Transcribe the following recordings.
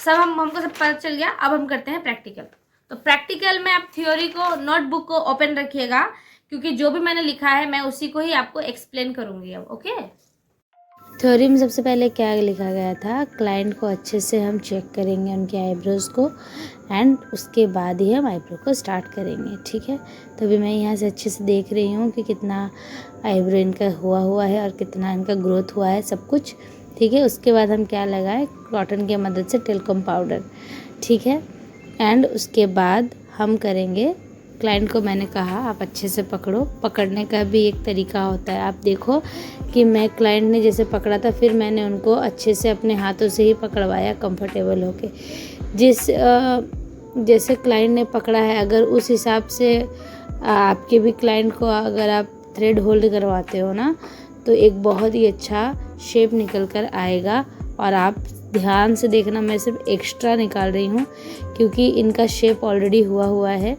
सब हमको सब पता चल गया। अब हम करते हैं प्रैक्टिकल। तो प्रैक्टिकल में आप थ्योरी को, नोटबुक को ओपन रखिएगा, क्योंकि जो भी मैंने लिखा है मैं उसी को ही आपको एक्सप्लेन करूंगी अब। ओके, थ्योरी में सबसे पहले क्या लिखा गया था, क्लाइंट को अच्छे से हम चेक करेंगे उनके आईब्रोज़ को, एंड उसके बाद ही हम आईब्रो को स्टार्ट करेंगे। ठीक है, तो अभी मैं यहाँ से अच्छे से देख रही हूँ कि कितना आईब्रो इनका हुआ है और कितना इनका ग्रोथ हुआ है, सब कुछ। ठीक है, उसके बाद हम क्या लगाएं, कॉटन की मदद से टेल्कोम पाउडर। ठीक है, एंड उसके बाद हम करेंगे, क्लाइंट को मैंने कहा आप अच्छे से पकड़ो। पकड़ने का भी एक तरीका होता है। आप देखो कि मैं, क्लाइंट ने जैसे पकड़ा था, फिर मैंने उनको अच्छे से अपने हाथों से ही पकड़वाया कंफर्टेबल होके। जैसे क्लाइंट ने पकड़ा है, अगर उस हिसाब से आपके भी क्लाइंट को अगर आप थ्रेड होल्ड करवाते हो ना, तो एक बहुत ही अच्छा शेप निकल कर आएगा। और आप ध्यान से देखना, मैं सिर्फ एक्स्ट्रा निकाल रही हूँ क्योंकि इनका शेप ऑलरेडी हुआ है,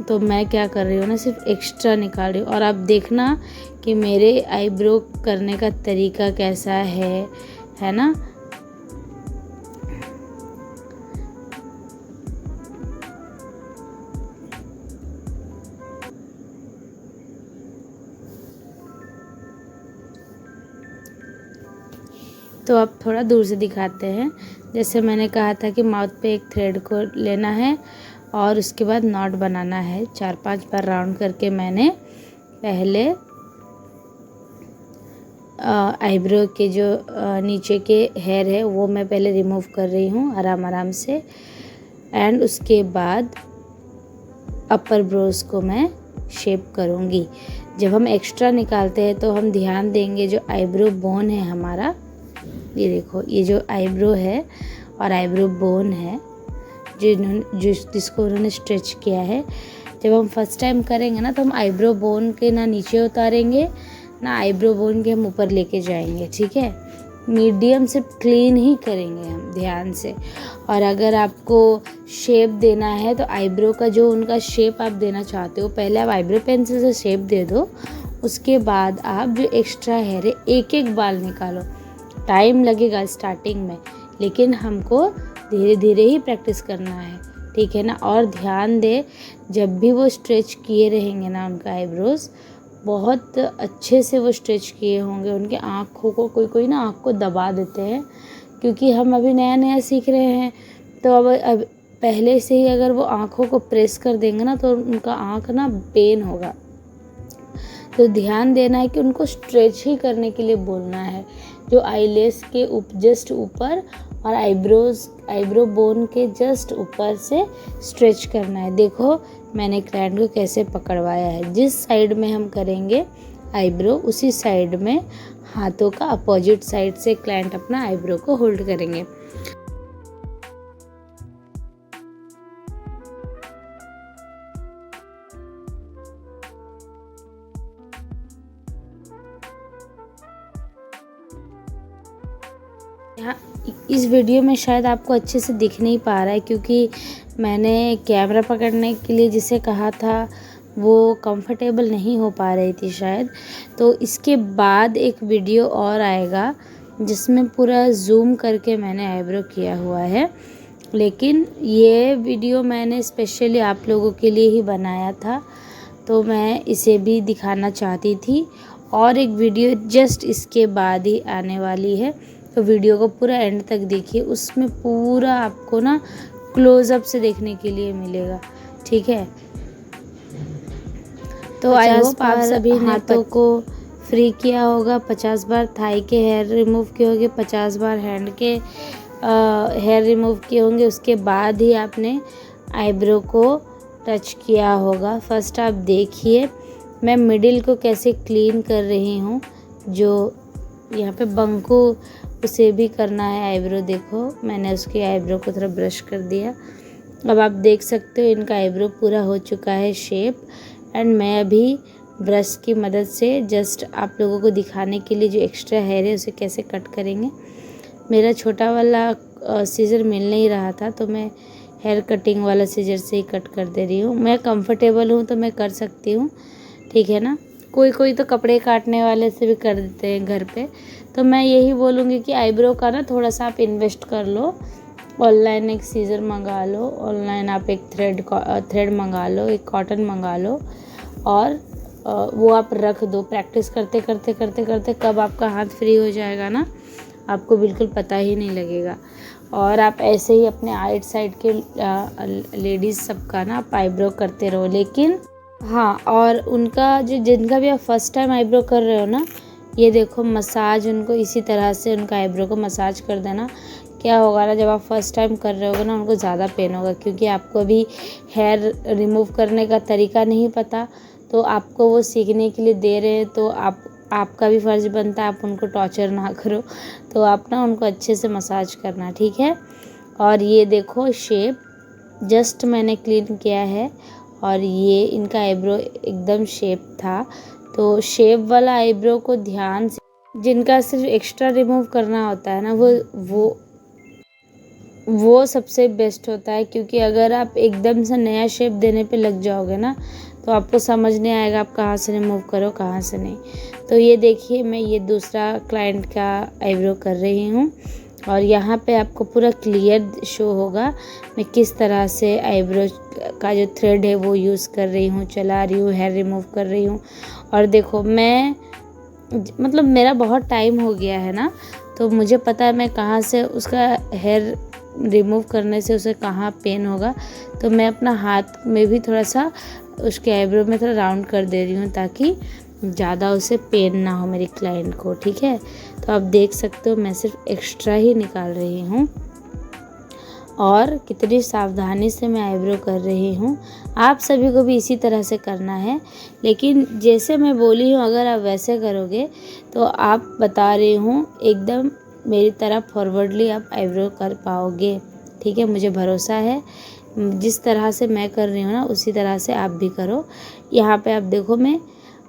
तो मैं क्या कर रही हूँ ना, सिर्फ एक्स्ट्रा निकाल रही हूँ। और आप देखना कि मेरे आईब्रो करने का तरीका कैसा है ना। तो अब थोड़ा दूर से दिखाते हैं। जैसे मैंने कहा था कि माउथ पे एक थ्रेड को लेना है और उसके बाद नॉट बनाना है। 4-5 बार राउंड करके मैंने पहले आईब्रो के जो नीचे के हेयर है वो मैं पहले रिमूव कर रही हूँ आराम से। एंड उसके बाद अपर ब्रोज को मैं शेप करूँगी। जब हम एक्स्ट्रा निकालते हैं तो हम ध्यान देंगे, जो आईब्रो बोन है हमारा, ये देखो, ये जो आईब्रो है और आईब्रो बोन है जिसको उन्होंने स्ट्रेच किया है, जब हम फर्स्ट टाइम करेंगे ना, तो हम आईब्रो बोन के ना नीचे उतारेंगे ना आईब्रो बोन के हम ऊपर लेके जाएंगे। ठीक है, मीडियम से क्लीन ही करेंगे हम ध्यान से। और अगर आपको शेप देना है तो आईब्रो का जो उनका शेप आप देना चाहते हो, पहले आप आईब्रो पेंसिल से शेप दे दो। उसके बाद आप जो एक्स्ट्रा हेयर है, एक एक बाल निकालो। टाइम लगेगा स्टार्टिंग में, लेकिन हमको धीरे धीरे ही प्रैक्टिस करना है। ठीक है ना। और ध्यान दे, जब भी वो स्ट्रेच किए रहेंगे ना उनका आईब्रोज, बहुत अच्छे से वो स्ट्रेच किए होंगे। उनके आँखों को, कोई ना आँख को दबा देते हैं, क्योंकि हम अभी नया सीख रहे हैं। तो अब पहले से ही अगर वो आँखों को प्रेस कर देंगे ना, तो उनका आँख ना पेन होगा। तो ध्यान देना है कि उनको स्ट्रेच ही करने के लिए बोलना है, जो आईलेस के जस्ट ऊपर और आईब्रो बोन के जस्ट ऊपर से स्ट्रेच करना है। देखो मैंने क्लाइंट को कैसे पकड़वाया है। जिस साइड में हम करेंगे आईब्रो, उसी साइड में हाथों का अपोजिट साइड से क्लाइंट अपना आईब्रो को होल्ड करेंगे। यहाँ इस वीडियो में शायद आपको अच्छे से दिख नहीं पा रहा है, क्योंकि मैंने कैमरा पकड़ने के लिए जिसे कहा था वो कंफर्टेबल नहीं हो पा रही थी शायद। तो इसके बाद एक वीडियो और आएगा जिसमें पूरा जूम करके मैंने आईब्रो किया हुआ है, लेकिन ये वीडियो मैंने स्पेशली आप लोगों के लिए ही बनाया था, तो मैं इसे भी दिखाना चाहती थी। और एक वीडियो जस्ट इसके बाद ही आने वाली है, तो वीडियो को पूरा एंड तक देखिए। उसमें पूरा आपको ना क्लोज़अप से देखने के लिए मिलेगा। ठीक है, तो आई होप आप सभी ने हाथों को फ्री किया होगा, 50 बार थाई के हेयर रिमूव किए होंगे, 50 बार हैंड के हेयर रिमूव किए होंगे। उसके बाद ही आपने आईब्रो को टच किया होगा। फर्स्ट आप देखिए मैं मिडिल को कैसे क्लीन कर रही हूँ, जो यहाँ पे बंकू, उसे भी करना है आईब्रो। देखो मैंने उसके आईब्रो को थोड़ा ब्रश कर दिया। अब आप देख सकते हो इनका आईब्रो पूरा हो चुका है शेप। एंड मैं अभी ब्रश की मदद से जस्ट आप लोगों को दिखाने के लिए जो एक्स्ट्रा हेयर है उसे कैसे कट करेंगे। मेरा छोटा वाला सीजर मिल नहीं रहा था, तो मैं हेयर कटिंग वाला सीजर से ही कट कर दे रही हूँ। मैं कंफर्टेबल हूँ तो मैं कर सकती हूँ, ठीक है ना। कोई तो कपड़े काटने वाले से भी कर देते हैं घर पे। तो मैं यही बोलूँगी कि आईब्रो का ना थोड़ा सा आप इन्वेस्ट कर लो, ऑनलाइन एक सीज़र मंगा लो, ऑनलाइन आप एक थ्रेड मंगा लो, एक कॉटन मंगा लो और वो आप रख दो। प्रैक्टिस करते करते करते करते कब आपका हाथ फ्री हो जाएगा ना, आपको बिल्कुल पता ही नहीं लगेगा। और आप ऐसे ही अपने आइट साइड के लेडीज़ सबका ना आप आईब्रो करते रहो। लेकिन हाँ, और उनका जो जिनका भी आप फर्स्ट टाइम आईब्रो कर रहे हो ना, ये देखो मसाज उनको इसी तरह से उनका आईब्रो को मसाज कर देना। क्या होगा ना, जब आप फर्स्ट टाइम कर रहे होगे ना, उनको ज़्यादा पेन होगा क्योंकि आपको अभी हेयर रिमूव करने का तरीका नहीं पता। तो आपको वो सीखने के लिए दे रहे हैं, तो आपका भी फ़र्ज़ बनता है आप उनको टॉर्चर ना करो। तो आप ना उनको अच्छे से मसाज करना, ठीक है। और ये देखो शेप जस्ट मैंने क्लीन किया है और ये इनका आईब्रो एकदम शेप था। तो शेप वाला आईब्रो को ध्यान से, जिनका सिर्फ एक्स्ट्रा रिमूव करना होता है ना, वो सबसे बेस्ट होता है। क्योंकि अगर आप एकदम से नया शेप देने पे लग जाओगे ना, तो आपको समझ नहीं आएगा आप कहाँ से रिमूव करो कहाँ से नहीं। तो ये देखिए, मैं ये दूसरा क्लाइंट का आईब्रो कर रही हूँ और यहाँ पे आपको पूरा क्लियर शो होगा मैं किस तरह से आईब्रो का जो थ्रेड है वो यूज़ कर रही हूँ, चला रही हूँ, हेयर रिमूव कर रही हूँ। और देखो मैं मतलब मेरा बहुत टाइम हो गया है ना, तो मुझे पता है मैं कहाँ से उसका हेयर रिमूव करने से उसे कहाँ पेन होगा। तो मैं अपना हाथ में भी थोड़ा सा उसके आईब्रो में थोड़ा राउंड कर दे रही हूँ ताकि ज़्यादा उसे पेन ना हो मेरी क्लाइंट को, ठीक है। तो आप देख सकते हो मैं सिर्फ एक्स्ट्रा ही निकाल रही हूँ और कितनी सावधानी से मैं आईब्रो कर रही हूँ। आप सभी को भी इसी तरह से करना है, लेकिन जैसे मैं बोली हूँ अगर आप वैसे करोगे तो आप बता रही हूँ एकदम मेरी तरह फॉरवर्डली आप आईब्रो कर पाओगे, ठीक है। मुझे भरोसा है जिस तरह से मैं कर रही हूँ ना उसी तरह से आप भी करो। यहाँ पे आप देखो मैं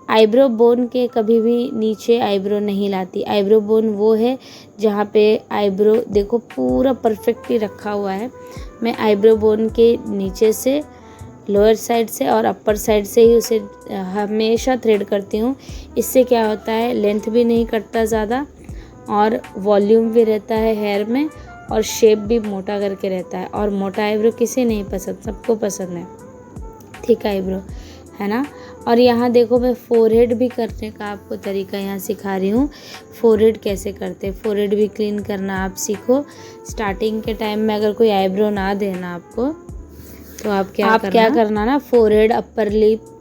आईब्रो बोन के कभी भी नीचे आईब्रो नहीं लाती। आईब्रो बोन वो है जहाँ पे आईब्रो देखो पूरा परफेक्टली रखा हुआ है। मैं आईब्रो बोन के नीचे से, लोअर साइड से और अपर साइड से ही उसे हमेशा थ्रेड करती हूँ। इससे क्या होता है, लेंथ भी नहीं कटता ज़्यादा और वॉल्यूम भी रहता है हेयर में और शेप भी मोटा करके रहता है। और मोटा आईब्रो किसे नहीं पसंद, सबको पसंद है थिक आईब्रो, है ना। और यहाँ देखो मैं फोरहेड भी करने का आपको तरीका यहाँ सिखा रही हूँ। फोरहेड कैसे करते हैं, फोरहेड भी क्लीन करना आप सीखो। स्टार्टिंग के टाइम में अगर कोई आईब्रो ना देना आपको, तो आप क्या करना ना, फोरहेड अपर लिप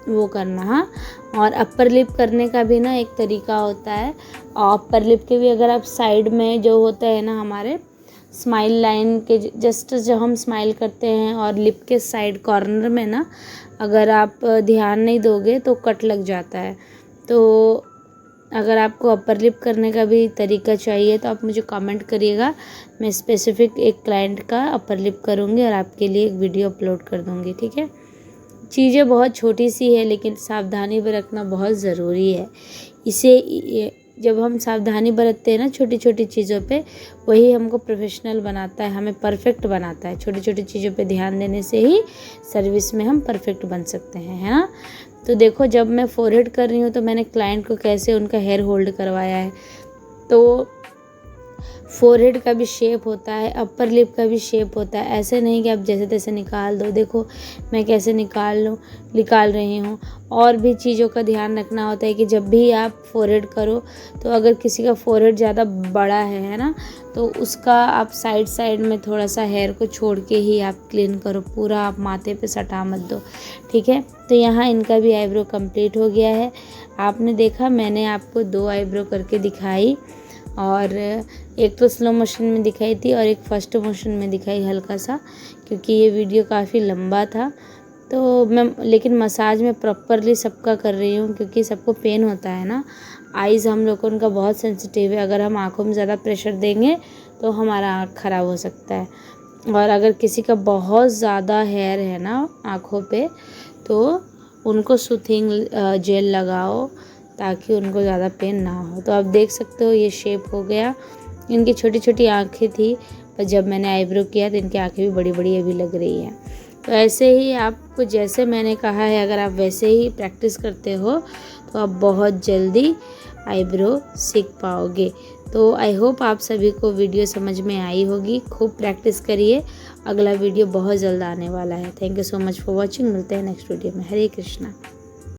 वो करना। हाँ, और अपर लिप करने का भी ना एक तरीका होता है। और अपर लिप के भी अगर आप साइड में जो होता है ना हमारे स्माइल लाइन के जस्ट जब हम स्माइल करते हैं और लिप के साइड कॉर्नर में ना अगर आप ध्यान नहीं दोगे तो कट लग जाता है। तो अगर आपको अपर लिप करने का भी तरीका चाहिए तो आप मुझे कमेंट करिएगा, मैं स्पेसिफिक एक क्लाइंट का अपर लिप करूँगी और आपके लिए एक वीडियो अपलोड कर दूँगी, ठीक है। चीज़ें बहुत छोटी सी है लेकिन सावधानी बरतना बहुत ज़रूरी है। इसे जब हम सावधानी बरतते हैं ना छोटी छोटी चीज़ों पे, वही हमको प्रोफेशनल बनाता है, हमें परफेक्ट बनाता है। छोटी छोटी चीज़ों पे ध्यान देने से ही सर्विस में हम परफेक्ट बन सकते हैं, है ना। तो देखो जब मैं फोरहेड कर रही हूँ तो मैंने क्लाइंट को कैसे उनका हेयर होल्ड करवाया है। तो फोरहेड का भी शेप होता है, अपर लिप का भी शेप होता है। ऐसे नहीं कि आप जैसे तैसे निकाल दो। देखो मैं कैसे निकाल रही हूँ। और भी चीज़ों का ध्यान रखना होता है कि जब भी आप फोरहेड करो तो अगर किसी का फोरहेड ज़्यादा बड़ा है ना, तो उसका आप साइड में थोड़ा सा हेयर को छोड़ के ही आप क्लीन करो, पूरा आप माथे पे सटा मत दो, ठीक है। तो यहाँ इनका भी आईब्रो कंप्लीट हो गया है। आपने देखा मैंने आपको 2 आईब्रो करके दिखाई, और एक तो स्लो मोशन में दिखाई थी और एक फर्स्ट मोशन में दिखाई हल्का सा, क्योंकि ये वीडियो काफ़ी लंबा था। तो मैं लेकिन मसाज में प्रॉपरली सबका कर रही हूँ क्योंकि सबको पेन होता है ना। आइज़ हम लोगों का बहुत सेंसिटिव है, अगर हम आँखों में ज़्यादा प्रेशर देंगे तो हमारा आँख ख़राब हो सकता है। और अगर किसी का बहुत ज़्यादा हेयर है ना आँखों पे, तो उनको सूथिंग जेल लगाओ ताकि उनको ज़्यादा पेन ना हो। तो आप देख सकते हो ये शेप हो गया। इनकी छोटी छोटी आँखें थी, पर जब मैंने आईब्रो किया तो इनकी आँखें भी बड़ी बड़ी अभी लग रही हैं। तो ऐसे ही आपको जैसे मैंने कहा है, अगर आप वैसे ही प्रैक्टिस करते हो तो आप बहुत जल्दी आईब्रो सीख पाओगे। तो आई होप आप सभी को वीडियो समझ में आई होगी। खूब प्रैक्टिस करिए, अगला वीडियो बहुत जल्द आने वाला है। Thank you so much for watching. मिलते हैं नेक्स्ट वीडियो में। हरे कृष्णा।